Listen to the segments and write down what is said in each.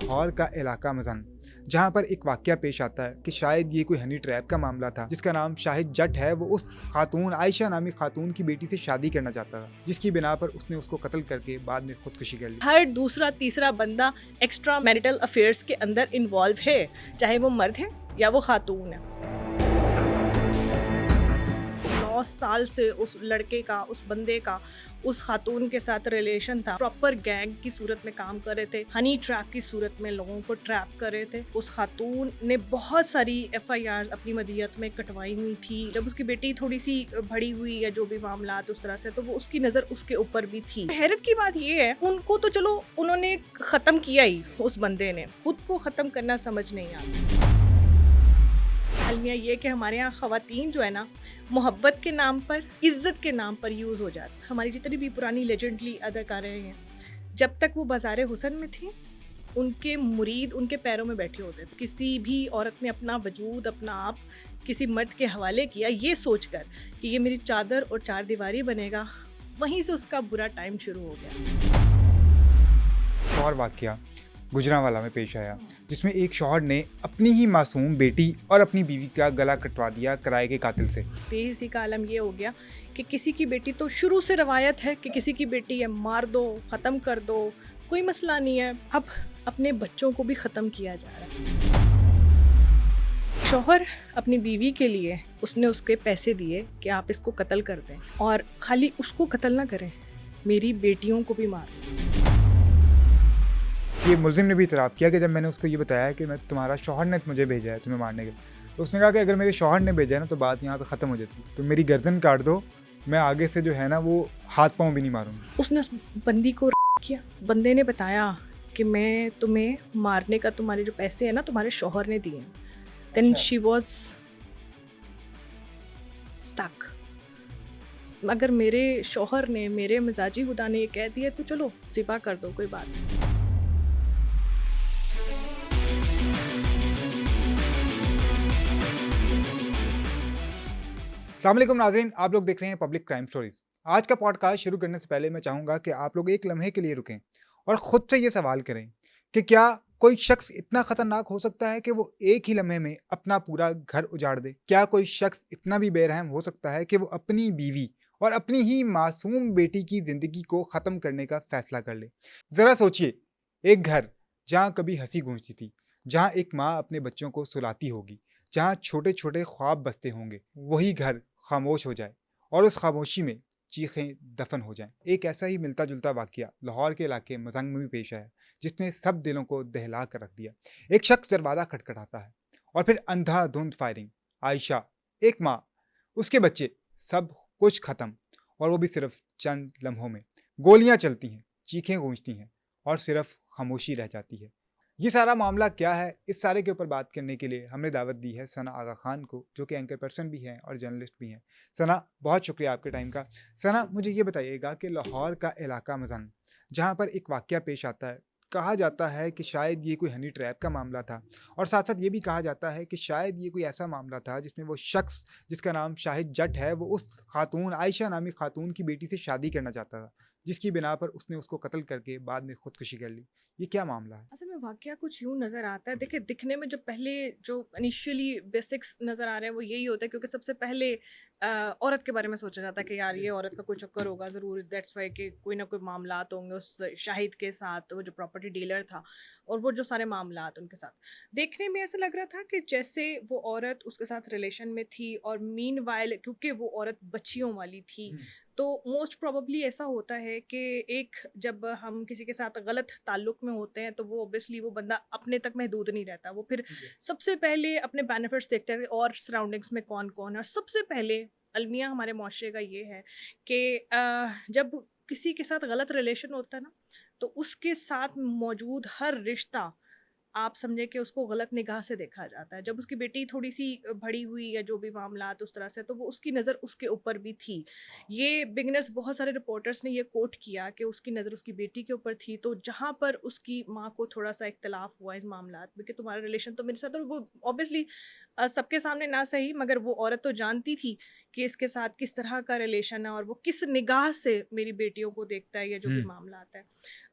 लाहौर का इलाका मजंग, जहाँ पर एक वाक़या पेश आता है कि शायद ये कोई हनी ट्रैप का मामला था। जिसका नाम शाहिद जट है, वो उस खातून आयशा नामी खातून की बेटी से शादी करना चाहता था, जिसकी बिना पर उसने उसको कत्ल करके बाद में खुदकुशी कर ली। हर दूसरा तीसरा बंदा एक्स्ट्रा मैरिटल अफेयर्स के अंदर इन्वॉल्व है, चाहे वो मर्द है या वो खातून है। 9 साल से उस लड़के का, उस बंदे का उस खातून के साथ रिलेशन था। प्रॉपर गैंग की सूरत में काम कर रहे थे, हनी ट्रैप की सूरत में लोगों को ट्रैप कर रहे थे। उस खातून ने बहुत सारी FIR अपनी मदियत में कटवाई हुई थी। जब उसकी बेटी थोड़ी सी बड़ी हुई या जो भी मामला उस तरह से, तो वो उसकी नज़र उसके ऊपर भी थी। हैरत की बात ये है, उनको तो चलो उन्होंने ख़त्म किया ही, उस बंदे ने खुद को ख़त्म करना समझ नहीं आता। अलमिया ये कि हमारे यहाँ ख़वातीन जो है ना, मोहब्बत के नाम पर, इज़्ज़त के नाम पर यूज़ हो जाती। हमारी जितनी भी पुरानी लेजेंडरी अदाकारें हैं, जब तक वो बाज़ार हुसन में थी, उनके मुरीद उनके पैरों में बैठे होते थे। किसी भी औरत ने अपना वजूद, अपना आप किसी मर्द के हवाले किया ये सोचकर कि ये मेरी चादर और चार दीवारी बनेगा, वहीं से उसका बुरा टाइम शुरू हो गया। और वाक़या गुजरांवाला में पेश आया, जिसमें एक शौहर ने अपनी ही मासूम बेटी और अपनी बीवी का गला कटवा दिया किराए के कातिल से। बेहिसी का आलम ये हो गया कि किसी की बेटी, तो शुरू से रवायत है कि किसी की बेटी है मार दो, ख़त्म कर दो, कोई मसला नहीं है। अब अपने बच्चों को भी ख़त्म किया जा रहा है। शौहर अपनी बीवी के लिए उसने उसके पैसे दिए कि आप इसको कत्ल कर दें, और खाली उसको कत्ल ना करें, मेरी बेटियों को भी मार दें। ये मुलजिम ने भी इतराफ़ किया कि जब मैंने उसको ये बताया कि मैं तुम्हारा शौहर ने मुझे भेजा है तुम्हें मारने के लिए, तो उसने कहा कि अगर मेरे शौहर ने भेजा है ना तो बात यहाँ पे ख़त्म हो जाती, तो मेरी गर्दन काट दो, मैं आगे से जो है ना वो हाथ पाँव भी नहीं मारूंगी। उसने उस बंदी को किया। बंदे ने बताया कि मैं तुम्हें मारने का, तुम्हारे जो पैसे हैं ना तुम्हारे शौहर ने दिए। Then she was stuck. अगर मेरे शौहर ने, मेरे मिजाजी खुदा ने ये कह दिया तो चलो ज़िबा कर दो, कोई बात नहीं। अस्सलाम वालेकुम नाज़रीन, आप लोग देख रहे हैं पब्लिक क्राइम स्टोरीज़। आज का पॉडकास्ट शुरू करने से पहले मैं चाहूँगा कि आप लोग एक लम्हे के लिए रुकें और ख़ुद से ये सवाल करें कि क्या कोई शख्स इतना ख़तरनाक हो सकता है कि वो एक ही लम्हे में अपना पूरा घर उजाड़ दे? क्या कोई शख्स इतना भी बेरहम हो सकता है कि वो अपनी बीवी और अपनी ही मासूम बेटी की ज़िंदगी को ख़त्म करने का फ़ैसला कर ले? ज़रा सोचिए, एक घर जहाँ कभी हंसी गूंजती थी, जहाँ एक माँ अपने बच्चों को सुलाती होगी, जहाँ छोटे छोटे ख्वाब बसते होंगे, वही घर खामोश हो जाए और उस खामोशी में चीखें दफन हो जाएं। एक ऐसा ही मिलता जुलता वाकया लाहौर के इलाके मजंग में भी पेश आया, जिसने सब दिलों को दहला कर रख दिया। एक शख्स दरवाज़ा खटखटाता है और फिर अंधाधुंध फायरिंग। आयशा, एक माँ, उसके बच्चे, सब कुछ ख़त्म, और वो भी सिर्फ चंद लम्हों में। गोलियाँ चलती हैं, चीखें गूंजती हैं और सिर्फ खामोशी रह जाती है। ये सारा मामला क्या है, इस सारे के ऊपर बात करने के लिए हमने दावत दी है सना आगा खान को, जो कि एंकर पर्सन भी हैं और जर्नलिस्ट भी हैं। सना, बहुत शुक्रिया आपके टाइम का। सना, मुझे ये बताइएगा कि लाहौर का इलाका मजंग, जहाँ पर एक वाक़या पेश आता है, कहा जाता है कि शायद ये कोई हनी ट्रैप का मामला था, और साथ साथ ये भी कहा जाता है कि शायद ये कोई ऐसा मामला था जिसमें वो शख्स जिसका नाम शाहिद जट है, वो उस खातून आयशा नामी खातून की बेटी से शादी करना चाहता था, जिसकी बिना पर उसने उसको कत्ल करके बाद में खुदकुशी कर ली। ये क्या मामला है? असल में वाकया कुछ यूँ नज़र आता है। देखिए, दिखने में जो पहले जो इनिशियली बेसिक्स नज़र आ रहे हैं वो यही होता है, क्योंकि सबसे पहले औरत के बारे में सोचा जाता है कि यार ये औरत का कोई चक्कर होगा ज़रूर, दैट्स वाई कि कोई ना कोई मामलात होंगे उस शाहिद के साथ, वो जो प्रॉपर्टी डीलर था और वो जो सारे मामलात उनके साथ। देखने में ऐसा लग रहा था कि जैसे वो औरत उसके साथ रिलेशन में थी, और मीनवाइल क्योंकि वो औरत बच्चियों वाली थी, तो मोस्ट प्रोबेबली ऐसा होता है कि एक जब हम किसी के साथ गलत ताल्लुक़ में होते हैं तो वो ऑब्वियसली वो बंदा अपने तक महदूद नहीं रहता। वो फिर सबसे पहले अपने बेनिफिट्स देखते हैं और सराउंडिंग्स में कौन कौन है। और सबसे पहले अलमिया हमारे मुआशरे का ये है कि जब किसी के साथ गलत रिलेशन होता है ना, तो उसके साथ मौजूद हर रिश्ता आप समझे कि उसको गलत निगाह से देखा जाता है। जब उसकी बेटी थोड़ी सी बड़ी हुई या जो भी मामलात उस तरह से, तो वो उसकी नज़र उसके ऊपर भी थी। ये बिगनर्स, बहुत सारे रिपोर्टर्स ने ये कोट किया कि उसकी नज़र उसकी बेटी के ऊपर थी। तो जहाँ पर उसकी माँ को थोड़ा सा इख्तलाफ हुआ इस मामलात में कि तुम्हारा रिलेशन तो मेरे साथ, और वो ऑब्वियसली सबके सामने ना सही, मगर वो औरत तो जानती थी कि इसके साथ किस तरह का रिलेशन है और वो किस निगाह से मेरी बेटियों को देखता है या जो भी मामलात है।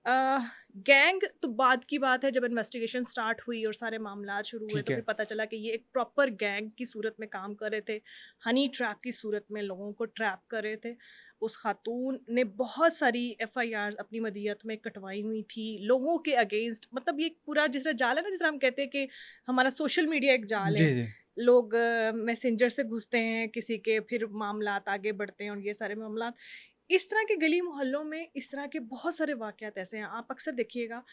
गैंग तो बाद की बात है, जब इन्वेस्टिगेशन स्टार्ट हुई और सारे मामलात शुरू हुए ठीक तो है। फिर पता चला कि ये एक प्रॉपर गैंग की सूरत में काम कर रहे थे, हनी ट्रैप की सूरत में लोगों को ट्रैप कर रहे थे। उस खातून ने बहुत सारी एफआईआर अपनी मदीयत में कटवाई हुई थी लोगों के अगेंस्ट। मतलब ये एक पूरा जिस तरह जाल है ना, जिस तरह हम कहते हैं कि हमारा सोशल मीडिया एक जाल जी, है। जी। लोग मैसेंजर से घुसते हैं किसी के, फिर मामलात आगे बढ़ते हैं और ये सारे मामलात इस तरह के गली मोहल्लों में इस तरह के बहुत सारे वाक़यात ऐसे हैं। आप अक्सर देखिएगा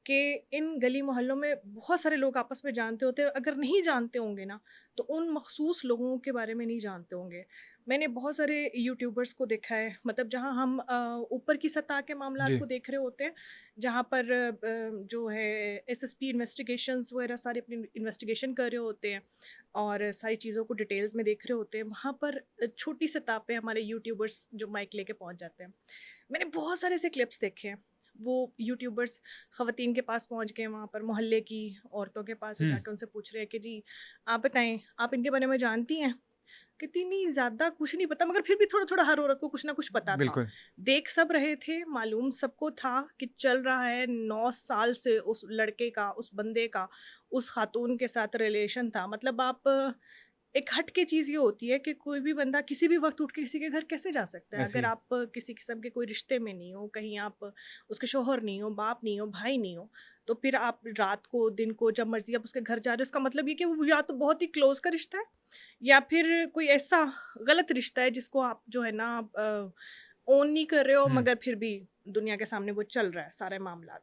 कि इन गली मोहल्लों में बहुत सारे लोग आपस में जानते होते हैं। अगर नहीं जानते होंगे ना, तो उन मख़सूस लोगों के बारे में नहीं जानते होंगे। मैंने बहुत सारे यूट्यूबर्स को देखा है, मतलब जहाँ हम ऊपर की सतह के मामलात जी। को देख रहे होते हैं, जहाँ पर जो है एसएसपी इन्वेस्टिगेशंस वगैरह सारे अपनी इन्वेस्टिगेशन कर रहे होते हैं और सारी चीज़ों को डिटेल्स में देख रहे होते हैं। वहाँ पर छोटी सतह पे हमारे यूट्यूबर्स जो माइक लेके पहुँच जाते हैं। मैंने बहुत सारे ऐसे क्लिप्स देखे हैं। वो यूट्यूबर्स ख़वातीन के पास पहुँच गए, वहाँ पर मोहल्ले की औरतों के पास हुँ, जाके उनसे पूछ रहे हैं कि जी, आप बताएँ, आप इनके बारे में जानती हैं? कहती नहीं, ज़्यादा कुछ नहीं पता, मगर फिर भी थोड़ा-थोड़ा हर औरत को कुछ ना कुछ पता था। बिल्कुल। देख सब रहे थे, मालूम सबको था कि चल रहा है 9 साल से उस लड़के का, उस बंदे का, उस खातून के साथ रिलेशन था। मतलब आप एक हट के चीज़ ये होती है कि कोई भी बंदा किसी भी वक़्त उठ के किसी के घर कैसे जा सकता है? ऐसे अगर ही। आप किसी किस्म के कोई रिश्ते में नहीं हो, कहीं आप उसके शौहर नहीं हो, बाप नहीं हो, भाई नहीं हो, तो फिर आप रात को, दिन को जब मर्ज़ी आप उसके घर जा रहे हो, इसका मतलब ये कि वो या तो बहुत ही क्लोज़ का रिश्ता है या फिर कोई ऐसा गलत रिश्ता है जिसको आप जो है ना ओन नहीं कर रहे हो, हुँ, मगर फिर भी दुनिया के सामने वो चल रहा है सारे मामलात।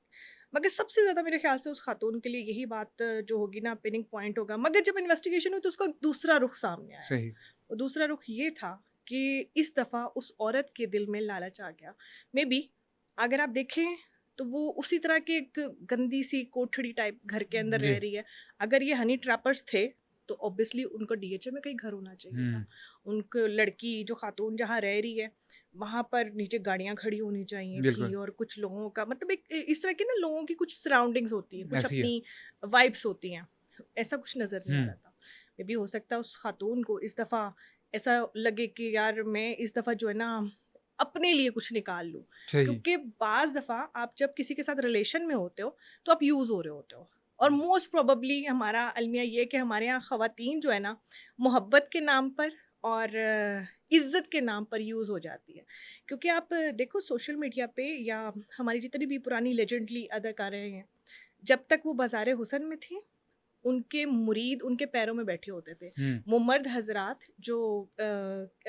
मगर सबसे ज़्यादा मेरे ख़्याल से उस खातून के लिए यही बात जो होगी ना, पिनिंग पॉइंट होगा। मगर जब इन्वेस्टिगेशन हुई तो उसका दूसरा रुख सामने आया। सही। वो दूसरा रुख ये था कि इस दफ़ा उस औरत के दिल में लालच आ गया। मेबी अगर आप देखें तो वो उसी तरह की एक गंदी सी कोठड़ी टाइप घर के अंदर जी। रह रही है। अगर ये हनी ट्रैपर्स थे तो ऑब्वियसली उनका डीएचए में कहीं घर होना चाहिए था। हुँ, उनको लड़की जो खातून जहाँ रह रही है, वहाँ पर नीचे गाड़ियाँ खड़ी होनी चाहिए थी बिल्कुल। और कुछ लोगों का मतलब एक इस तरह की ना, लोगों की कुछ सराउंडिंग्स होती हैं, कुछ ऐसी है। अपनी वाइब्स होती हैं। ऐसा कुछ नज़र नहीं आ हुँ, रहा था। मे बी हो सकता है उस खातून को इस दफ़ा ऐसा लगे कि यार मैं इस दफ़ा जो है ना अपने लिए कुछ निकाल लूँ। सही। क्योंकि बाज़ दफ़ा आप जब किसी के साथ रिलेशन में होते हो तो आप यूज़ हो रहे होते हो। और मोस्ट प्रोबेबली हमारा अलमिया ये है कि हमारे यहाँ ख़वातीन जो है ना, मोहब्बत के नाम पर और इज़्ज़त के नाम पर यूज़ हो जाती है। क्योंकि आप देखो सोशल मीडिया पे या हमारी जितनी भी पुरानी लेजेंडरी अदाकाराएँ हैं, जब तक वो बाज़ारे हुस्न में थी, उनके मुरीद उनके पैरों में बैठे होते थे। हुँ, वो मर्द हज़रात जो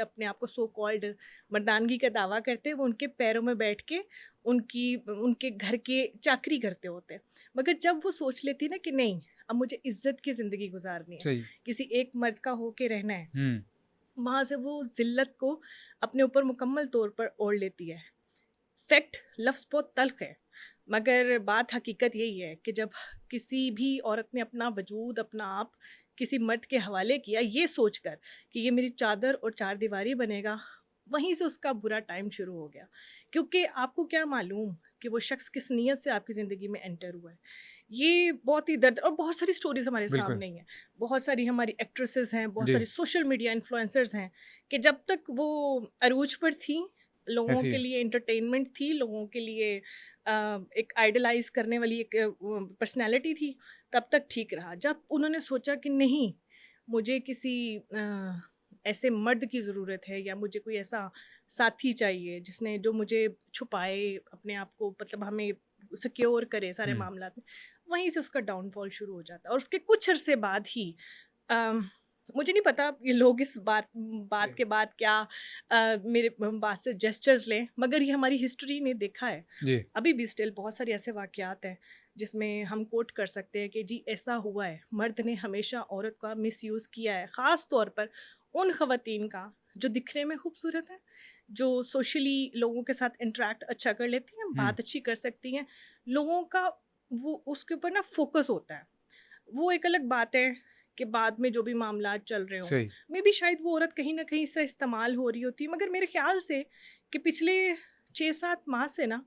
अपने आप को सो कॉल्ड मर्दानगी का दावा करते हैं, वो उनके पैरों में बैठ के उनके घर के चाकरी करते होते हैं। मगर जब वो सोच लेती ना कि नहीं, अब मुझे इज़्ज़त की ज़िंदगी गुज़ारनी है, सही। किसी एक मर्द का होके रहना है, हुँ, वहाँ से वो ज़िल्लत को अपने ऊपर मुकम्मल तौर पर ओढ़ लेती है। फैक्ट लफ्ज़ बहुत तल्ख़ है, मगर बात हकीकत यही है कि जब किसी भी औरत ने अपना वजूद, अपना आप किसी मर्द के हवाले किया ये सोचकर कि ये मेरी चादर और चारदीवारी बनेगा, वहीं से उसका बुरा टाइम शुरू हो गया। क्योंकि आपको क्या मालूम कि वो शख़्स किस नीयत से आपकी ज़िंदगी में एंटर हुआ है। ये बहुत ही दर्द और बहुत सारी स्टोरीज़ हमारे बिल्कुल। सामने ही हैं। बहुत सारी हमारी एक्ट्रेसेस हैं, बहुत जी, सारी सोशल मीडिया इन्फ्लुएंसर्स हैं कि जब तक वो अरूज पर थीं, लोगों ऐसी के है। लिए एंटरटेनमेंट थी, लोगों के लिए एक आइडलाइज़ करने वाली एक पर्सनैलिटी थी, तब तक ठीक रहा। जब उन्होंने सोचा कि नहीं, मुझे किसी ऐसे मर्द की ज़रूरत है या मुझे कोई ऐसा साथी चाहिए जिसने जो मुझे छुपाए, अपने आप को मतलब हमें सिक्योर करे सारे हुँ, मामलात में, वहीं से उसका डाउनफॉल शुरू हो जाता है। और उसके कुछ अरसे बाद ही अम, मुझे नहीं पता ये लोग इस बात जी, के बाद क्या मेरे बात से जेस्चर्स लें, मगर ये हमारी हिस्ट्री ने देखा है। जी, अभी भी स्टिल बहुत सारे ऐसे वाक़यात हैं जिसमें हम कोट कर सकते हैं कि जी ऐसा हुआ है, मर्द ने हमेशा औरत का मिसयूज़ किया है, ख़ास तौर पर उन ख़वातीन का जो दिखने में खूबसूरत हैं, जो सोशली लोगों के साथ इंटरैक्ट अच्छा कर लेती हैं, हुँ, बात अच्छी कर सकती हैं, लोगों का वो उसके ऊपर ना फ़ोकस होता है। वो एक अलग बात है कि बाद में जो भी मामलात चल रहे हों, सही। मे बी शायद वो औरत कहीं न कहीं इससे इस्तेमाल हो रही होती, मगर मेरे ख़्याल से कि पिछले 6-7 माह से ना,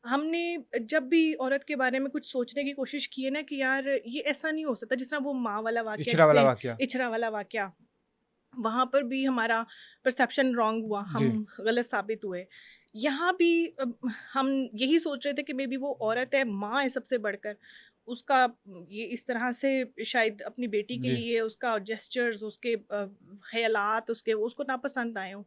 हमने जब भी औरत के बारे में कुछ सोचने की कोशिश की है ना कि यार ये ऐसा नहीं हो सकता, जिस तरह वो माँ वाला वाक़या इचरा वाला जिसने वाक़या। इचरा वाला वाक़या, वहाँ पर भी हमारा परसेप्शन रॉन्ग हुआ, जी, हम गलत साबित हुए। यहाँ भी हम यही सोच रहे थे कि मे बी वो औरत है, माँ है सबसे बढ़कर, उसका ये इस तरह से शायद अपनी बेटी के जी, लिए उसका जेस्चर्स, उसके ख़यालात उसके उसको नापसंद आए हों।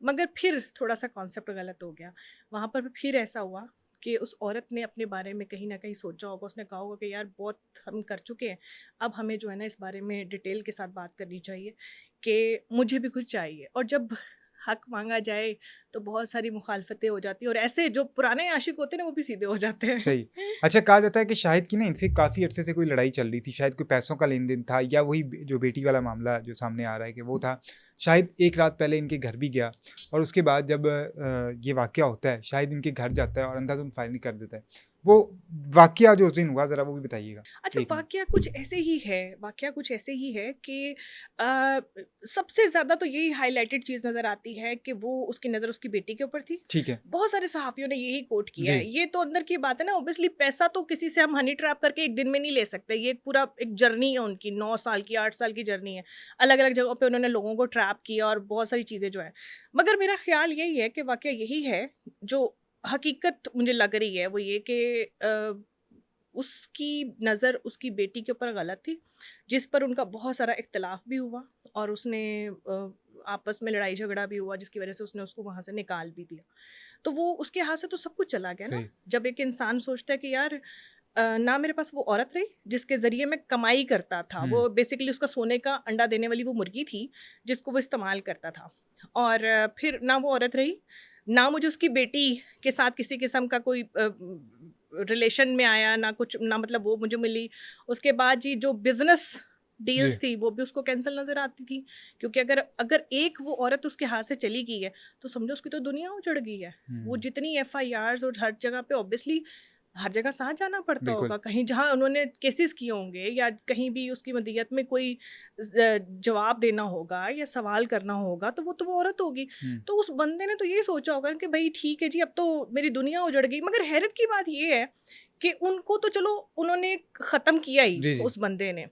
मगर फिर थोड़ा-सा कॉन्सेप्ट गलत हो गया। वहाँ पर भी फिर ऐसा हुआ कि उस औरत ने अपने बारे में कहीं न कहीं सोचा होगा, उसने कहा होगा कि यार बहुत हम कर चुके हैं, अब हमें जो है ना इस बारे में डिटेल के साथ बात करनी चाहिए कि मुझे भी कुछ चाहिए। और जब हक माँगा जाए तो बहुत सारी मुखालफतें हो जाती हैं, और ऐसे जो पुराने आशिक होते हैं ना वो भी सीधे हो जाते हैं। सही। अच्छा, कहा जाता है कि शाहिद की ना इनसे काफ़ी अरसे से कोई लड़ाई चल रही थी, शायद कोई पैसों का लेन-देन था या वही जो बेटी वाला मामला जो सामने आ रहा है कि वो था। शायद एक रात पहले इनके घर भी गया और उसके बाद जब ये वाक़या होता है, शायद इनके घर जाता है और अंधाधुंध फायरिंग कर देता है। वो वाक़या जो उस दिन हुआ ज़रा वो भी बताइएगा? अच्छा, 1 मिनट। वाक़या कुछ ऐसे ही है कि अ, सबसे ज़्यादा तो यही हाइलाइटेड चीज़ नज़र आती है कि वो उसकी नज़र उसकी बेटी के ऊपर थी। ठीक है। बहुत सारे सहाफ़ियों ने यही कोट किया जी, है। ये तो अंदर की बात है ना, ऑब्वियसली पैसा तो किसी से हम हनी ट्रैप करके एक दिन में नहीं ले सकते। ये एक पूरा एक जर्नी है उनकी, 9 साल की, 8 साल की जर्नी है। अलग-अलग जगहों पे उन्होंने लोगों को ट्रैप किया और बहुत सारी चीज़ें जो हैं। मगर मेरा ख़्याल यही है कि वाक़या यही है, जो हकीकत मुझे लग रही है वो ये कि उसकी नज़र उसकी बेटी के ऊपर गलत थी, जिस पर उनका बहुत सारा इख्तिलाफ़ भी हुआ, और उसने आपस में लड़ाई झगड़ा भी हुआ जिसकी वज़ह से उसने उसको वहाँ से निकाल भी दिया। तो वो उसके हाथ से तो सब कुछ चला गया ना। सही। जब एक इंसान सोचता है कि यार ना मेरे पास वो औरत रही जिसके ज़रिए मैं कमाई करता था, हुँ, वो बेसिकली उसका सोने का अंडा देने वाली वो मुर्गी थी जिसको वो इस्तेमाल करता था। और फिर ना वो औरत रही, ना मुझे उसकी बेटी के साथ किसी किस्म का कोई रिलेशन में आया, ना कुछ, ना मतलब वो मुझे मिली। उसके बाद जी जो बिज़नेस जी। डील्स थी वो भी उसको कैंसल नज़र आती थी, क्योंकि अगर अगर एक वो औरत उसके हाथ से चली गई है, तो समझो उसकी तो दुनिया उजड़ गई है। वो हुँ, जितनी एफआईआर्स और हर जगह पे ऑब्वियसली हर जगह साथ जाना पड़ता बिल्कुल। होगा, कहीं जहाँ उन्होंने केसेस किए होंगे या कहीं भी उसकी मदीयत में कोई जवाब देना होगा या सवाल करना होगा, तो वो औरत होगी। हुँ, तो उस बंदे ने तो ये सोचा होगा कि भाई ठीक है जी, अब तो मेरी दुनिया उजड़ गई। मगर हैरत की बात ये है कि उनको तो चलो उन्होंने ख़त्म किया ही जी, जी। उस बंदे ने।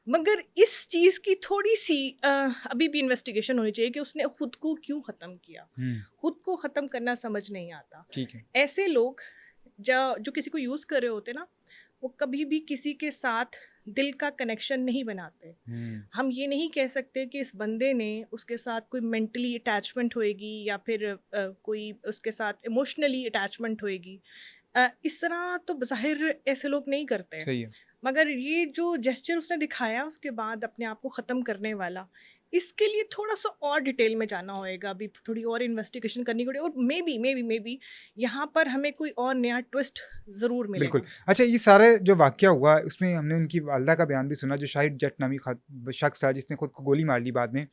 मगर इस चीज़ की थोड़ी-सी अभी भी इन्वेस्टिगेशन होनी चाहिए कि उसने खुद को क्यों ख़त्म किया? हुँ, खुद को ख़त्म करना समझ नहीं आता। ठीक है। ऐसे लोग जो किसी को यूज़ कर रहे होते हैं ना, वो कभी भी किसी के साथ दिल का कनेक्शन नहीं बनाते। हुँ, हम ये नहीं कह सकते कि इस बंदे ने उसके साथ कोई मेंटली अटैचमेंट होएगी या फिर कोई उसके साथ इमोशनली अटैचमेंट होएगी। इस तरह तो ज़ाहिर ऐसे लोग नहीं करते। सही है। मगर ये जो जेस्चर उसने दिखाया उसके बाद अपने आप को ख़त्म करने वाला, इसके लिए थोड़ा-सा और डिटेल में जाना होएगा, अभी थोड़ी और इन्वेस्टिगेशन करनी पड़ेगी, और मे बी यहाँ पर हमें कोई और नया ट्विस्ट ज़रूर बिल्कुल। मिलेगा। अच्छा, ये सारा जो वाक़या हुआ उसमें हमने उनकी वालदा का बयान भी सुना जो शाहिद जट नामी शख़्स था जिसने खुद को गोली मार ली बाद में।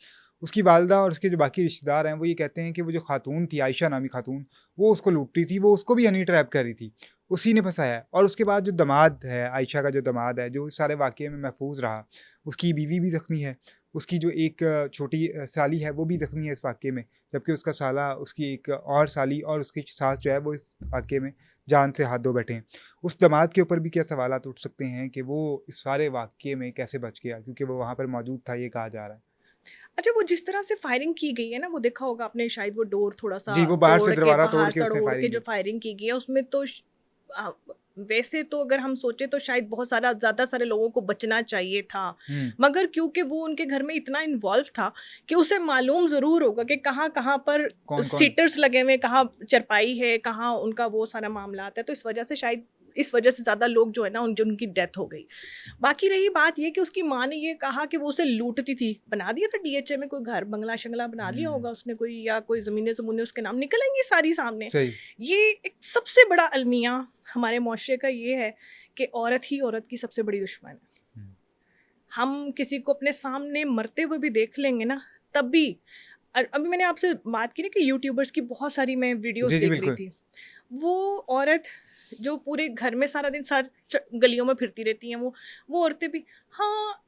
उसकी वालदा और उसके जो बाकी रिश्तेदार हैं वो ये कहते हैं कि वो जो ख़ातून थी आयशा नामी ख़ातून, वो उसको लूट रही थी, वो उसको भी हनी ट्रैप कर रही थी। उसी ने फँसाया है और उसके बाद जो दामाद है, आयशा का जो दामाद है जो इस सारे वाक़ये में महफ़ूज़ रहा, उसकी बीवी भी ज़ख्मी है। उसकी जो एक छोटी साली है वो भी ज़ख्मी है इस वाक़ये में, जबकि उसका साला, उसकी एक और साली और उसकी सास जो है वो इस वाक़ये में जान से हाथ धो बैठे हैं। उस दामाद के ऊपर भी क्या सवालात उठ सकते हैं कि वो इस सारे वाक़ये में कैसे बच गया? क्योंकि वो वहाँ पर मौजूद था, ये कहा जा रहा है। अच्छा, वो जिस तरह से फायरिंग की गई है ना, वो देखा होगा आपने शायद, वो डोर थोड़ा-सा जी, वो बाहर से तोड़ के, दरवाज़ा तोड़ बाहर के उसने तड़ोड़ के फायरिंग जो की। फायरिंग की गई है उसमें तो अ, वैसे तो अगर हम सोचे तो शायद बहुत सारा ज़्यादा सारे लोगों को बचना चाहिए था। हुँ, मगर क्योंकि वो उनके घर में इतना इन्वॉल्व था कि उसे मालूम ज़रूर होगा कि कहाँ-कहाँ पर कौन-कौन सीटर्स लगे हुए हैं, कहाँ चारपाई है, कहाँ उनका वो सारा मामलात है। तो इस वजह से शायद इस वजह से ज़्यादा लोग जो है ना उनकी डेथ हो गई। बाकी रही बात ये कि उसकी माँ ने ये कहा कि वो उसे लूटती थी। बना दिया था डीएचए में कोई घर, बंगला-शंगला बना लिया हुँ, होगा उसने कोई, या कोई ज़मीनें-ज़मूनें उसके नाम निकल आएँगी सारी सामने। सही। ये एक सबसे बड़ा अलमिया हमारे मुआशरे का ये है कि औरत ही औरत की सबसे बड़ी दुश्मन है। हुँ, हम किसी को अपने सामने मरते हुए भी देख लेंगे ना, तब भी अभी मैंने आपसे बात की ना कि यूट्यूबर्स की बहुत सारी मैं वीडियोज़ जी, जी, देख रही बिल्कुल। थी। वो औरत जो पूरे घर में सारा दिन गलियों में फिरती रहती हैं, वो औरतें भी, हाँ,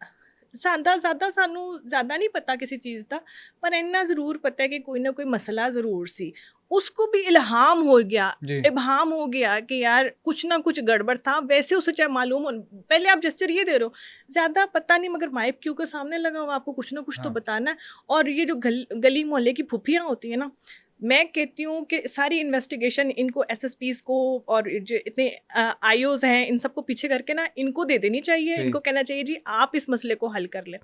ज़्यादा सानू ज़्यादा नहीं पता किसी चीज़ का, पर इन्ना ज़रूर पता है कि कोई ना कोई मसला ज़रूर सी। उसको भी इल्हाम हो गया, जी। इब्हाम हो गया कि यार कुछ ना कुछ गड़बड़ था। वैसे उसे चाहे मालूम हो, पहले आप जेस्चर ये दे रहे हो, ज़्यादा पता नहीं मगर माइक क्यों के सामने लगा हुआ, आपको कुछ ना कुछ तो हाँ, बताना है। और ये जो गली मोहल्ले की फूफियाँ होती हैं ना, میں کہتی ہوں کہ ساری انویسٹیگیشن ان کو ایس ایس پیز کو اور جو اتنے آئی اوز ہیں ان سب کو پیچھے کر کے نا ان کو دے دینی چاہیے. ان کو کہنا چاہیے جی آپ اس مسئلے کو حل کر لیں.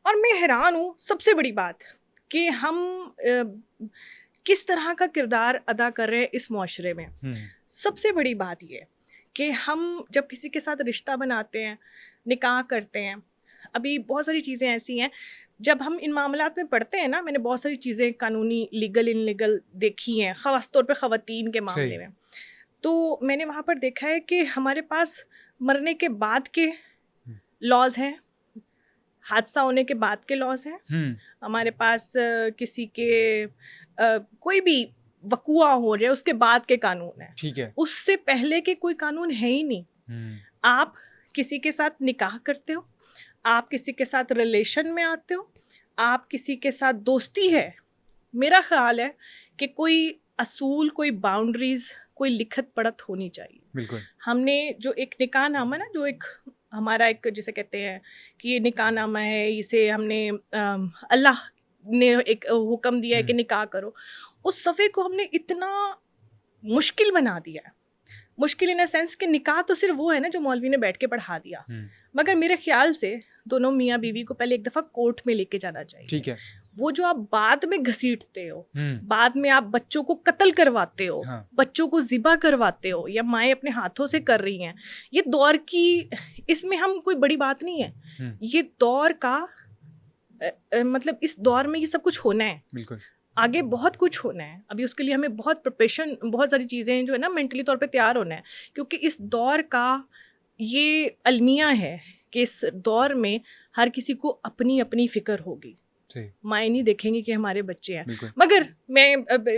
اور میں حیران ہوں, سب سے بڑی بات کہ ہم کس طرح کا کردار ادا کر رہے ہیں اس معاشرے میں. سب سے بڑی بات یہ کہ ہم جب کسی کے ساتھ رشتہ بناتے ہیں, نکاح کرتے ہیں, ابھی بہت ساری چیزیں ایسی ہیں جب ہم ان معاملات میں پڑھتے ہیں نا, میں نے بہت ساری چیزیں قانونی لیگل ان لیگل دیکھی ہیں, خاص طور پہ خواتین کے معاملے میں. تو میں نے وہاں پر دیکھا ہے کہ ہمارے پاس مرنے کے بعد کے لاز ہیں, حادثہ ہونے کے بعد کے لاز ہیں, ہمارے پاس کسی کے کوئی بھی وقوع ہو رہا ہے اس کے بعد کے قانون ہیں. ٹھیک ہے, اس سے پہلے کے کوئی قانون ہے ہی نہیں. آپ کسی کے ساتھ نکاح کرتے ہو, آپ کسی کے ساتھ ریلیشن میں آتے ہو, آپ کسی کے ساتھ دوستی ہے, میرا خیال ہے کہ کوئی اصول, کوئی باؤنڈریز, کوئی لکھت پڑھت ہونی چاہیے. بالکل. ہم نے جو ایک نکاح نامہ نا, جو ایک ہمارا ایک جسے کہتے ہیں کہ یہ نکاح نامہ ہے, اسے ہم نے اللہ نے ایک حکم دیا ہے کہ نکاح کرو, اس صفحے کو ہم نے اتنا مشکل بنا دیا ہے. مشکل ان اے سینس کہ نکاح تو صرف وہ ہے نا جو مولوی نے بیٹھ کے پڑھا دیا, مگر میرے خیال سے دونوں میاں بیوی کو پہلے ایک دفعہ کورٹ میں لے کے جانا چاہیے. ٹھیک ہے. وہ جو آپ بعد میں گھسیٹتے ہو, بعد میں آپ بچوں کو قتل کرواتے ہو, بچوں کو ذبح کرواتے ہو, یا مائیں اپنے ہاتھوں سے کر رہی ہیں, یہ دور کی, اس میں ہم کوئی بڑی بات نہیں ہے. یہ دور کا مطلب اس دور میں یہ سب کچھ ہونا ہے. بالکل. آگے بہت کچھ ہونا ہے. ابھی اس کے لیے ہمیں بہت پریپریشن, بہت ساری چیزیں جو ہے نا مینٹلی طور پہ تیار ہونا ہے, کیونکہ اس دور کا یہ المیہ ہے کہ اس دور میں ہر کسی کو اپنی اپنی فکر ہوگی. مائیں نہیں دیکھیں گی کہ ہمارے بچے ہیں. مگر میں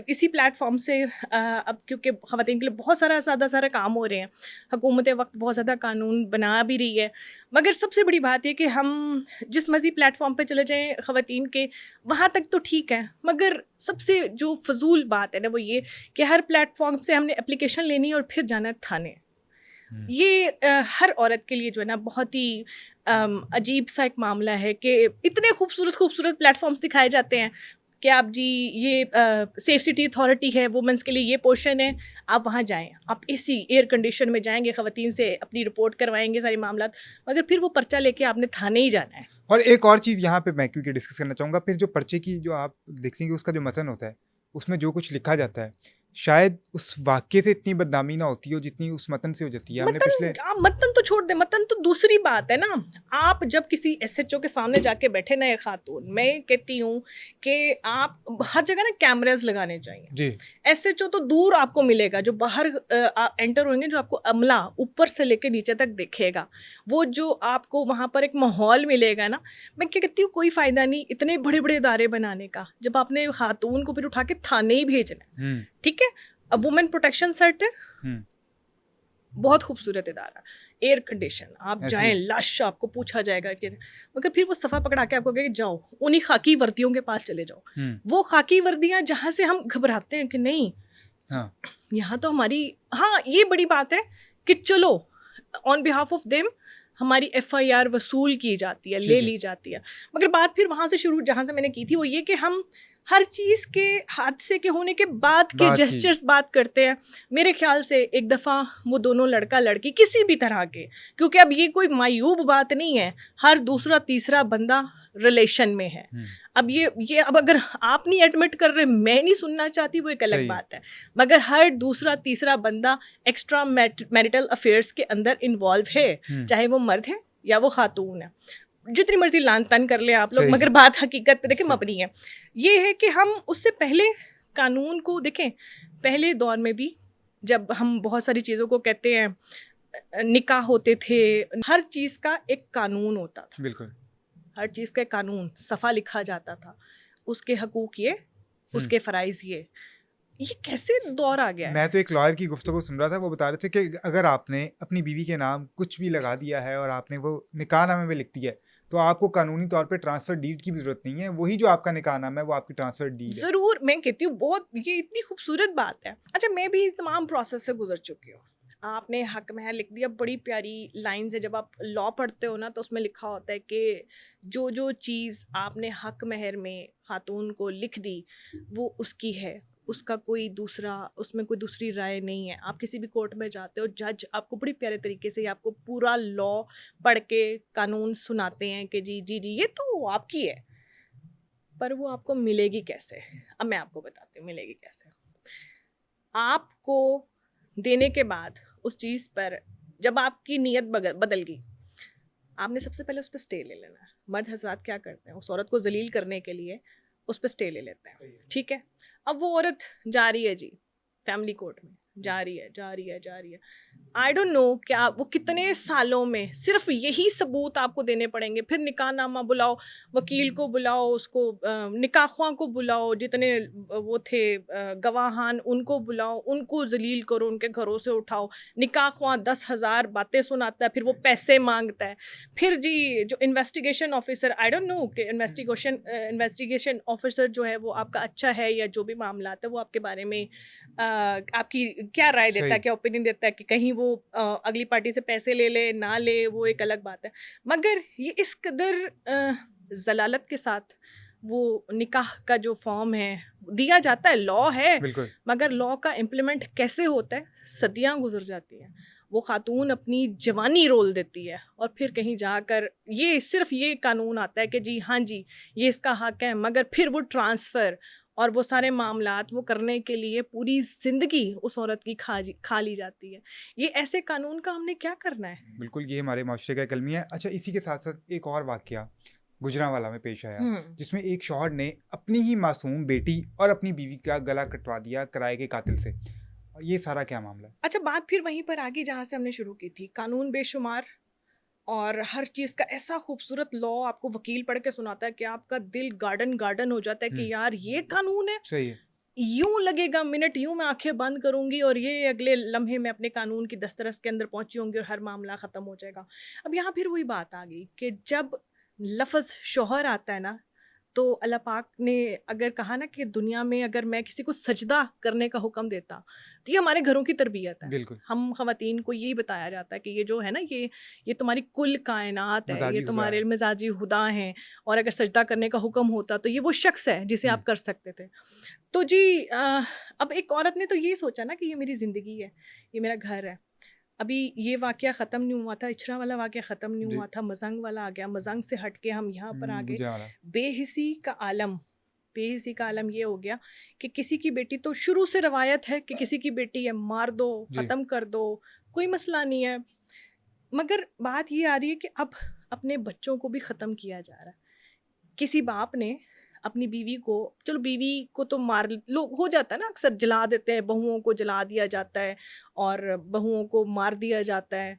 اسی پلیٹ فارم سے اب کیونکہ خواتین کے لیے بہت سارا کام ہو رہے ہیں, حکومت وقت بہت زیادہ قانون بنا بھی رہی ہے, مگر سب سے بڑی بات یہ کہ ہم جس مرضی پلیٹ فارم پہ چلے جائیں خواتین کے, وہاں تک تو ٹھیک ہے, مگر سب سے جو فضول بات ہے نا وہ یہ کہ ہر پلیٹ فارم سے ہم نے اپلیکیشن لینی ہے اور پھر جانا ہے تھانے. یہ ہر عورت کے لیے جو ہے نا بہت ہی عجیب سا ایک معاملہ ہے کہ اتنے خوبصورت پلیٹ فارمز دکھائے جاتے ہیں کہ آپ جی یہ سیف سٹی اتھارٹی ہے, وومنس کے لیے یہ پورشن ہے, آپ وہاں جائیں, آپ اسی ایئر کنڈیشن میں جائیں گے, خواتین سے اپنی رپورٹ کروائیں گے سارے معاملات, مگر پھر وہ پرچہ لے کے آپ نے تھانے ہی جانا ہے. اور ایک اور چیز یہاں پہ میں کیونکہ ڈسکس کرنا چاہوں گا, پھر جو پرچے کی جو آپ دیکھیں گے اس کا جو متن ہوتا ہے, اس میں جو کچھ لکھا جاتا ہے شاید اس واقعے سے اتنی بدنامی نہ ہوتی ہو جتنی اس متن سے ہو جاتی ہے. متن تو چھوڑ دیں, متن تو دوسری بات ہے نا. آپ جب کسی ایس ایچ او کے سامنے جا کے بیٹھے نا ایک خاتون, میں کہتی ہوں کہ آپ ہر جگہ نا کیمراز لگانے چاہیے. جی. ایس ایچ او تو دور آپ کو ملے گا, جو باہر انٹر ہوئیں گے جو آپ کو عملہ اوپر سے لے کے نیچے تک دیکھے گا, وہ جو آپ کو وہاں پر ایک ماحول ملے گا نا, میں کیا کہتی ہوں کوئی فائدہ نہیں اتنے بڑے بڑے ادارے بنانے کا جب آپ نے خاتون کو پھر اٹھا کے تھانے ہی بھیجنا ہے. ٹھیک ہے, اب وومن پروٹیکشن سینٹر بہت خوبصورت ادارہ, ایئر کنڈیشن, آپ جائیں, لاش آپ کو پوچھا جائے گا کہ, مگر پھر وہ صفحہ پکڑا کے آپ کو کہے کہ جاؤ انہی خاکی وردیوں کے پاس چلے جاؤ. وہ خاکی وردیاں جہاں سے ہم گھبراتے ہیں کہ نہیں یہاں تو ہماری, ہاں یہ بڑی بات ہے کہ چلو آن بہاف آف دیم ہماری ایف آئی آر وصول کی جاتی ہے, لے لی جاتی ہے, مگر بات پھر وہاں سے شروع جہاں سے میں نے کی تھی وہ یہ کہ ہم ہر چیز کے حادثے کے ہونے کے بعد کے جسچرز بات کرتے ہیں. میرے خیال سے ایک دفعہ وہ دونوں لڑکا لڑکی کسی بھی طرح کے, کیونکہ اب یہ کوئی معیوب بات نہیں ہے, ہر دوسرا تیسرا بندہ ریلیشن میں ہے. اب یہ اب اگر آپ نہیں ایڈمٹ کر رہے, میں نہیں سننا چاہتی, وہ ایک الگ بات ہے, مگر ہر دوسرا تیسرا بندہ ایکسٹرا میریٹل افیئرس کے اندر انوالو ہے, چاہے وہ مرد ہے یا وہ خاتون ہے, جتنی مرضی لان تان کر لیں آپ لوگ, مگر بات حقیقت پہ دیکھیں مبنی ہے. یہ ہے کہ ہم اس سے پہلے قانون کو دیکھیں, پہلے دور میں بھی جب ہم بہت ساری چیزوں کو کہتے ہیں نکاح ہوتے تھے, ہر چیز کا ایک قانون ہوتا تھا. بالکل, ہر چیز کا قانون صفحہ لکھا جاتا تھا, اس کے حقوق یہ, اس کے فرائض یہ کیسے دور آ گیا ہے. میں تو ایک لائر کی گفتگو سن رہا تھا, وہ بتا رہے تھے کہ اگر آپ نے اپنی بیوی کے نام کچھ بھی لگا دیا ہے اور آپ نے وہ نکاح نامے میں لکھ دیا ہے تو آپ کو قانونی طور پہ ٹرانسفر ڈیڈ کی بھی ضرورت نہیں ہے, وہی جو آپ کا نکاح نامہ ہے وہ آپ کی ٹرانسفر ڈیڈ ہے. ضرور, میں کہتی ہوں بہت یہ اتنی خوبصورت بات ہے. اچھا, میں بھی تمام پروسیس سے گزر چکی ہوں. آپ نے حق مہر لکھ دیا, بڑی پیاری لائنز ہے, جب آپ لا پڑھتے ہو نا تو اس میں لکھا ہوتا ہے کہ جو چیز آپ نے حق مہر میں خاتون کو لکھ دی وہ اس کی ہے, اس کا کوئی دوسرا اس میں کوئی دوسری رائے نہیں ہے. آپ کسی بھی کورٹ میں جاتے ہو, جج آپ کو بڑی پیارے طریقے سے آپ کو پورا لا پڑھ کے قانون سناتے ہیں کہ جی جی جی یہ تو آپ کی ہے, پر وہ آپ کو ملے گی کیسے؟ اب میں آپ کو بتاتی ہوں ملے گی کیسے. آپ کو دینے کے بعد اس چیز پر جب آپ کی نیت بدل گئی, آپ نے سب سے پہلے اس پہ اسٹے لے لینا ہے. مرد حضرات کیا کرتے ہیں, اس عورت کو ذلیل کرنے کے لیے اس پہ اسٹے لے لیتے ہیں, ٹھیک ہے. اب وہ عورت جا رہی ہے جی فیملی کورٹ میں, جا رہی ہے. آئی ڈونٹ نو کیا وہ کتنے سالوں میں صرف یہی ثبوت آپ کو دینے پڑیں گے. پھر نکاح نامہ بلاؤ, وکیل کو بلاؤ, اس کو نکاح خواں کو بلاؤ, جتنے وہ تھے گواہان ان کو بلاؤ, ان کو ذلیل کرو, ان کے گھروں سے اٹھاؤ. نکاح خواں 10,000 باتیں سناتا ہے, پھر وہ پیسے مانگتا ہے. پھر جی جو investigation officer, I don't know کہ انویسٹیگیشن آفیسر جو ہے وہ آپ کا اچھا ہے یا جو بھی معاملات ہے وہ آپ کے بارے میں آپ کی کیا رائے دیتا ہے, کیا اوپینین دیتا ہے کہ کہیں وہ اگلی پارٹی سے پیسے لے لے نہ لے, وہ ایک الگ بات ہے. مگر یہ اس قدر ضلالت کے ساتھ وہ نکاح کا جو فارم ہے دیا جاتا ہے, لا ہے, مگر لا کا امپلیمنٹ کیسے ہوتا ہے, صدیاں گزر جاتی ہیں. وہ خاتون اپنی جوانی رول دیتی ہے اور پھر کہیں جا کر یہ صرف یہ قانون آتا ہے کہ جی ہاں جی یہ اس کا حق ہے, مگر پھر وہ ٹرانسفر اور وہ سارے معاملات وہ کرنے کے لیے پوری زندگی اس عورت کی کھا لی جاتی ہے. یہ ایسے قانون کا ہم نے کیا کرنا ہے؟ بالکل یہ ہمارے معاشرے کا کلمی ہے. اچھا اسی کے ساتھ ساتھ ایک اور واقعہ گجرانوالہ میں پیش آیا جس میں ایک شوہر نے اپنی ہی معصوم بیٹی اور اپنی بیوی کا گلا کٹوا دیا کرائے کے قاتل سے. یہ سارا کیا معاملہ ہے؟ اچھا بات پھر وہیں پر آگے جہاں سے ہم نے شروع کی تھی, قانون بے شمار اور ہر چیز کا ایسا خوبصورت لا آپ کو وکیل پڑھ کے سناتا ہے کہ آپ کا دل گارڈن ہو جاتا ہے کہ یار یہ قانون ہے. صحیح ہے, یوں لگے گا منٹ, یوں میں آنکھیں بند کروں گی اور یہ اگلے لمحے میں اپنے قانون کی دسترس کے اندر پہنچی ہوں گی اور ہر معاملہ ختم ہو جائے گا. اب یہاں پھر وہی بات آ گئی کہ جب لفظ شوہر آتا ہے نا, تو اللہ پاک نے اگر کہا نا کہ دنیا میں اگر میں کسی کو سجدہ کرنے کا حکم دیتا, تو یہ ہمارے گھروں کی تربیت ہے. بالکل ہم خواتین کو یہی بتایا جاتا ہے کہ یہ جو ہے نا یہ تمہاری کل کائنات ہے, یہ تمہارے مزاجی خدا ہیں, اور اگر سجدہ کرنے کا حکم ہوتا تو یہ وہ شخص ہے جسے آپ کر سکتے تھے. تو جی اب ایک عورت نے تو یہ سوچا نا کہ یہ میری زندگی ہے, یہ میرا گھر ہے. ابھی یہ واقعہ ختم نہیں ہوا تھا, اچھرا والا واقعہ ختم نہیں ہوا تھا, مزنگ والا آ گیا, مزنگ سے ہٹ کے ہم یہاں پر آ گئے. بے حسی کا عالم یہ ہو گیا کہ کسی کی بیٹی, تو شروع سے روایت ہے کہ کسی کی بیٹی ہے مار دو, ختم کر دو, کوئی مسئلہ نہیں ہے. مگر بات یہ آ رہی ہے کہ اب اپنے بچوں کو بھی ختم کیا جا رہا ہے. کسی باپ نے اپنی بیوی کو, چلو بیوی کو تو مار لوگ ہو جاتا ہے نا, اکثر جلا دیتے ہیں, بہوؤں کو جلا دیا جاتا ہے اور بہوؤں کو مار دیا جاتا ہے,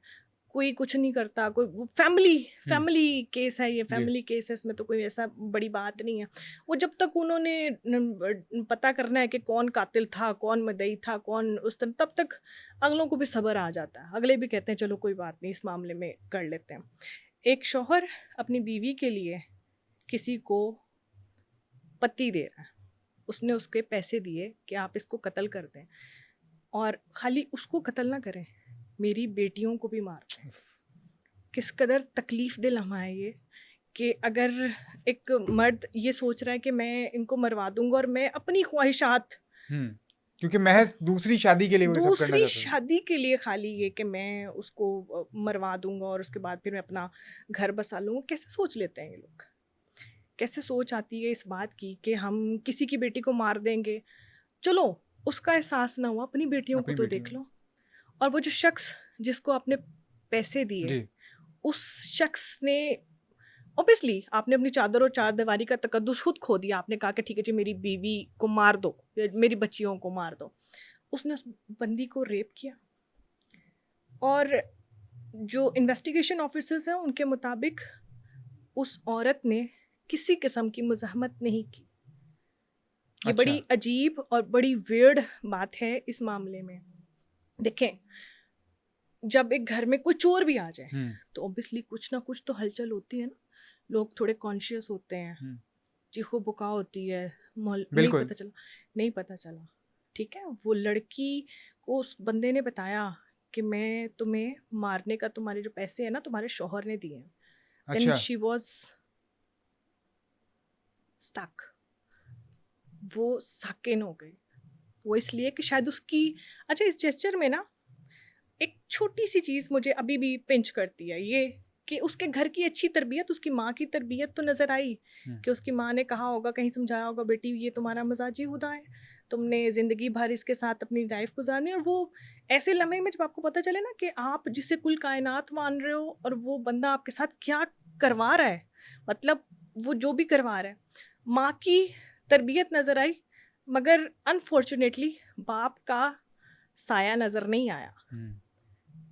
کوئی کچھ نہیں کرتا. کوئی فیملی کیس ہے, یہ فیملی کیسز میں تو کوئی ایسا بڑی بات نہیں ہے. وہ جب تک انہوں نے پتہ کرنا ہے کہ کون قاتل تھا, کون مدعی تھا, کون اس طرح, تب تک اگلوں کو بھی صبر آ جاتا ہے. اگلے بھی کہتے ہیں چلو کوئی بات نہیں, اس معاملے میں کر لیتے ہیں. ایک شوہر اپنی بیوی کے لیے کسی کو پتی دے رہا ہے, اس نے اس کے پیسے دیے کہ آپ اس کو قتل کر دیں, اور خالی اس کو قتل نہ کریں, میری بیٹیوں کو بھی مار دیں. کس قدر تکلیف دہ لمحہ ہے یہ, کہ اگر ایک مرد یہ سوچ رہا ہے کہ میں ان کو مروا دوں گا اور میں اپنی خواہشات, کیونکہ محض دوسری شادی کے لیے خالی یہ کہ میں اس کو مروا دوں گا اور اس کے بعد پھر میں اپنا گھر بسا لوں گا. کیسے سوچ لیتے ہیں یہ لوگ, کیسے سوچ آتی ہے اس بات کی کہ ہم کسی کی بیٹی کو مار دیں گے. چلو اس کا احساس نہ ہوا, اپنی بیٹیوں کو تو دیکھ لو. اور وہ جو شخص جس کو آپ نے پیسے دیے, اس شخص نے اوبیسلی آپ نے اپنی چادر اور چار دیواری کا تقدس خود کھو دیا. آپ نے کہا کہ ٹھیک ہے جی میری بیوی کو مار دو, میری بچیوں کو مار دو. اس نے اس بندی کو ریپ کیا, اور جو انویسٹیگیشن آفیسرز ہیں ان کے مطابق اس عورت نے کسی قسم کی مزاحمت نہیں کی. یہ بڑی عجیب اور بڑی ویئرڈ بات ہے اس معاملے میں. دیکھیں جب ایک گھر میں کوئی چور بھی آ جائے تو اوبیسلی کچھ نہ کچھ تو ہلچل ہوتی ہے نا, لوگ تھوڑے کانشیس ہوتے ہیں, چیخو پکا ہوتی ہے, نہیں پتہ چلا, ٹھیک ہے. وہ لڑکی کو اس بندے نے بتایا کہ میں تمہیں مارنے کا, تمہارے جو پیسے ہیں نا تمہارے شوہر نے دیے ہیں. Then she was stuck, وہ ساکن ہو گئی. وہ اس لیے کہ شاید اس کی اچھا اس جیسچر میں نا ایک چھوٹی سی چیز مجھے ابھی بھی پنچ کرتی ہے، یہ کہ اس کے گھر کی اچھی تربیت، اس کی ماں کی تربیت تو نظر آئی کہ اس کی ماں نے کہا ہوگا، کہیں سمجھایا ہوگا، بیٹی یہ تمہارا مزاجی خدا ہے، تم نے زندگی بھر اس کے ساتھ اپنی لائف گزارنی. اور وہ ایسے لمحے میں جب آپ کو پتہ چلے نا کہ آپ جسے کل کائنات مان رہے ہو اور وہ بندہ آپ کے ساتھ کیا کروا رہا ہے، مطلب وہ جو بھی کروا رہا ہے. ماں کی تربیت نظر آئی مگر انفارچونیٹلی باپ کا سایہ نظر نہیں آیا.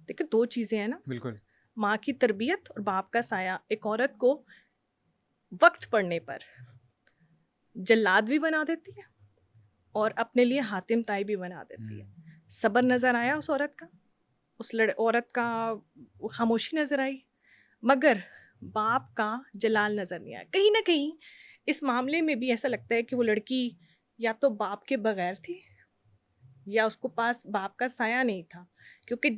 دیکھیں دو چیزیں ہیں نا، بالکل. ماں کی تربیت اور باپ کا سایہ ایک عورت کو وقت پڑنے پر جلاد بھی بنا دیتی ہے اور اپنے لیے حاتم تائی بھی بنا دیتی ہے. صبر نظر آیا اس عورت کا، اس عورت کا خاموشی نظر آئی، مگر باپ کا جلال نظر نہیں آیا. کہیں نہ کہیں اس معاملے میں بھی ایسا لگتا ہے کہ وہ لڑکی یا تو باپ کے بغیر تھی یا اس کو پاس باپ کا سایہ نہیں تھا. کیونکہ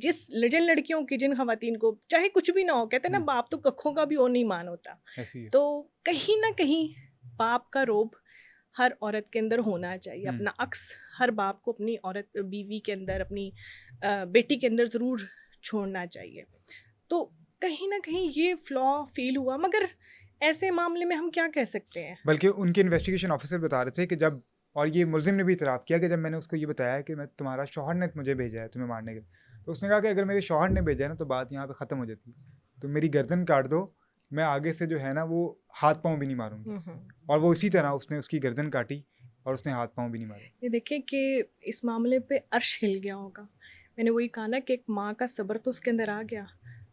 جن لڑکیوں کی، جن خواتین کو چاہے کچھ بھی نہ ہو، کہتے ہیں نا باپ تو ککھوں کا بھی وہ نہیں مان ہوتا، تو کہیں نہ کہیں باپ کا روب ہر عورت کے اندر ہونا چاہیے. اپنا عکس ہر باپ کو اپنی عورت بیوی کے اندر، اپنی بیٹی کے اندر ضرور چھوڑنا چاہیے. تو کہیں نہ کہیں یہ فلا فیل ہوا، مگر ایسے معاملے میں ہم کیا کہہ سکتے ہیں. بلکہ ان کے انویسٹیگیشن آفیسر بتا رہے تھے کہ جب، اور یہ ملزم نے بھی اعتراف کیا کہ جب میں نے اس کو یہ بتایا کہ میں تمہارا شوہر نے مجھے بھیجا ہے تمہیں مارنے کے لیے، تو اس نے کہا کہ اگر میرے شوہر نے بھیجا ہے نا تو بات یہاں پہ ختم ہو جاتی ہے، تو میری گردن کاٹ دو، میں آگے سے جو ہے نا وہ ہاتھ پاؤں بھی نہیں ماروں گا. اور وہ اسی طرح اس نے اس کی گردن کاٹی اور اس نے ہاتھ پاؤں بھی نہیں مارے. یہ دیکھیں کہ اس معاملے پہ عرش ہل گیا ہوگا. میں نے وہی کہا نا کہ ایک ماں کا صبر تو اس کے اندر آ گیا.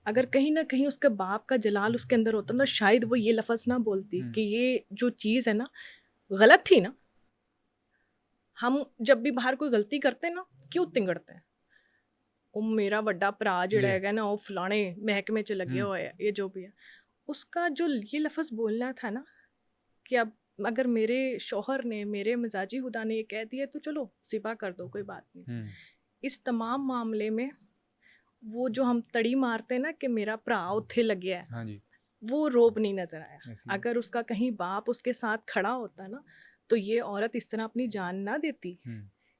اگر کہیں نہ کہیں اس کے باپ کا جلال اس کے اندر ہوتا نا، شاید وہ یہ لفظ نہ بولتی کہ یہ جو چیز ہے نا غلط تھی نا. ہم جب بھی باہر کوئی غلطی کرتے ہیں نا کیوں تنگڑتے ہیں، میرا بڑا پرا جڑا ہے نا وہ فلانے محکمے چ لگے ہوئے ہے، یہ جو بھی ہے. اس کا جو یہ لفظ بولنا تھا نا کہ اب اگر میرے شوہر نے، میرے مزاجی خدا نے یہ کہہ دیا تو چلو ذبح کر دو، کوئی بات نہیں. اس تمام معاملے میں وہ جو ہم تڑی مارتے ہیں نا کہ میرا پرا اتھے لگیا ہے، وہ روب نہیں نظر آیا. اگر اس کا کہیں باپ اس کے ساتھ کھڑا ہوتا نا تو یہ عورت اس طرح اپنی جان نہ دیتی.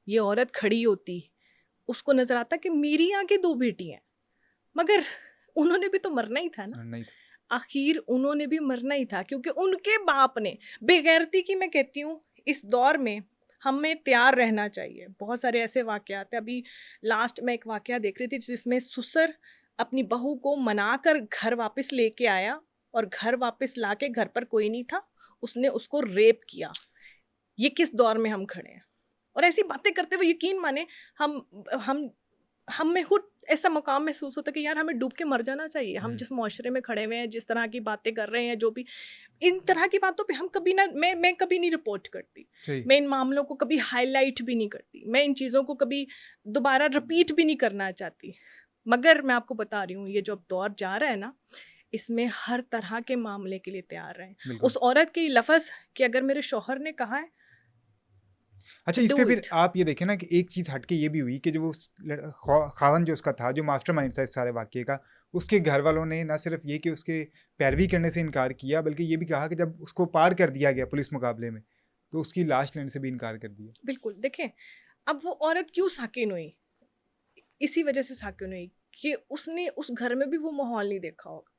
یہ عورت کھڑی ہوتی، اس کو نظر آتا کہ میری آگے دو بیٹی ہیں، مگر انہوں نے بھی تو مرنا ہی تھا نا. آخر انہوں نے بھی مرنا ہی تھا کیونکہ ان کے باپ نے بے غیرتی کی. میں کہتی ہوں اس دور میں ہمیں تیار رہنا چاہیے. بہت سارے ایسے واقعات ہیں. ابھی لاسٹ میں ایک واقعہ دیکھ رہی تھی جس میں سسر اپنی بہو کو منا کر گھر واپس لے کے آیا اور گھر واپس لا کے گھر پر کوئی نہیں تھا، اس نے اس کو ریپ کیا. یہ کس دور میں ہم کھڑے ہیں؟ اور ایسی باتیں کرتے ہوئے یقین مانے ہم میں خود ایسا مقام محسوس ہوتا ہے کہ یار ہمیں ڈوب کے مر جانا چاہیے. ہم جس معاشرے میں کھڑے ہوئے ہیں، جس طرح کی باتیں کر رہے ہیں، جو بھی ان طرح کی باتوں پہ ہم کبھی نہ، میں کبھی نہیں رپورٹ کرتی، میں ان معاملوں کو کبھی ہائی لائٹ بھی نہیں کرتی، میں ان چیزوں کو کبھی دوبارہ رپیٹ بھی نہیں کرنا چاہتی. مگر میں آپ کو بتا رہی ہوں یہ جو اب دور جا رہا ہے نا، اس میں ہر طرح کے معاملے کے لیے تیار رہیں. اس عورت کی لفظ کہ اگر میرے شوہر نے کہا ہے. اچھا اس پہ پھر آپ یہ دیکھیں نا کہ ایک چیز ہٹ کے یہ بھی ہوئی کہ جو وہ خاون جو اس کا تھا، جو ماسٹر مائنڈ تھا اس سارے واقعے کا، اس کے گھر والوں نے نہ صرف یہ کہ اس کے پیروی کرنے سے انکار کیا، بلکہ یہ بھی کہا کہ جب اس کو پار کر دیا گیا پولیس مقابلے میں تو اس کی لاش لینے سے بھی انکار کر دیا. بالکل. دیکھیں اب وہ عورت کیوں ساکن ہوئی، اسی وجہ سے ساکن ہوئی کہ اس نے اس گھر میں بھی وہ ماحول نہیں دیکھا ہوگا.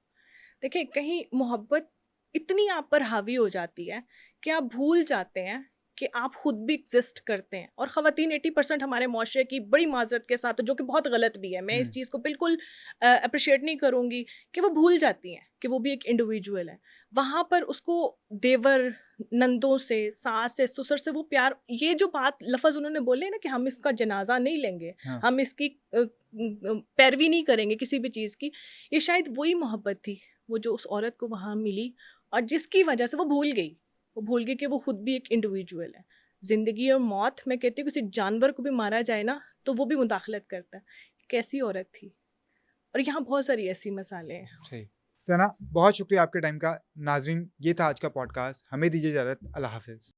دیکھیں کہیں محبت اتنی آپ پر حاوی ہو جاتی ہے کہ آپ بھول جاتے ہیں کہ آپ خود بھی ایگزسٹ کرتے ہیں. اور خواتین 80% ہمارے معاشرے کی بڑی معذرت کے ساتھ، جو کہ بہت غلط بھی ہے، میں اس چیز کو بالکل اپریشیٹ نہیں کروں گی، کہ وہ بھول جاتی ہیں کہ وہ بھی ایک انڈیویجول ہے. وہاں پر اس کو دیور، نندوں سے، ساس سے، سسر سے وہ پیار، یہ جو بات لفظ انہوں نے بولے نا کہ ہم اس کا جنازہ نہیں لیں گے، ہم اس کی پیروی نہیں کریں گے کسی بھی چیز کی، یہ شاید وہی محبت تھی وہ جو اس عورت کو وہاں ملی اور جس کی وجہ سے وہ بھول گئی کہ وہ خود بھی ایک انڈیویجول ہے. زندگی اور موت، میں کہتی ہوں کسی جانور کو بھی مارا جائے نا تو وہ بھی مداخلت کرتا ہے. کیسی عورت تھی. اور یہاں بہت ساری ایسی مثالیں ہیں. صحیح. ثنا بہت شکریہ آپ کے ٹائم کا. ناظرین یہ تھا آج کا پوڈ کاسٹ. ہمیں دیجیے اجازت. اللہ حافظ.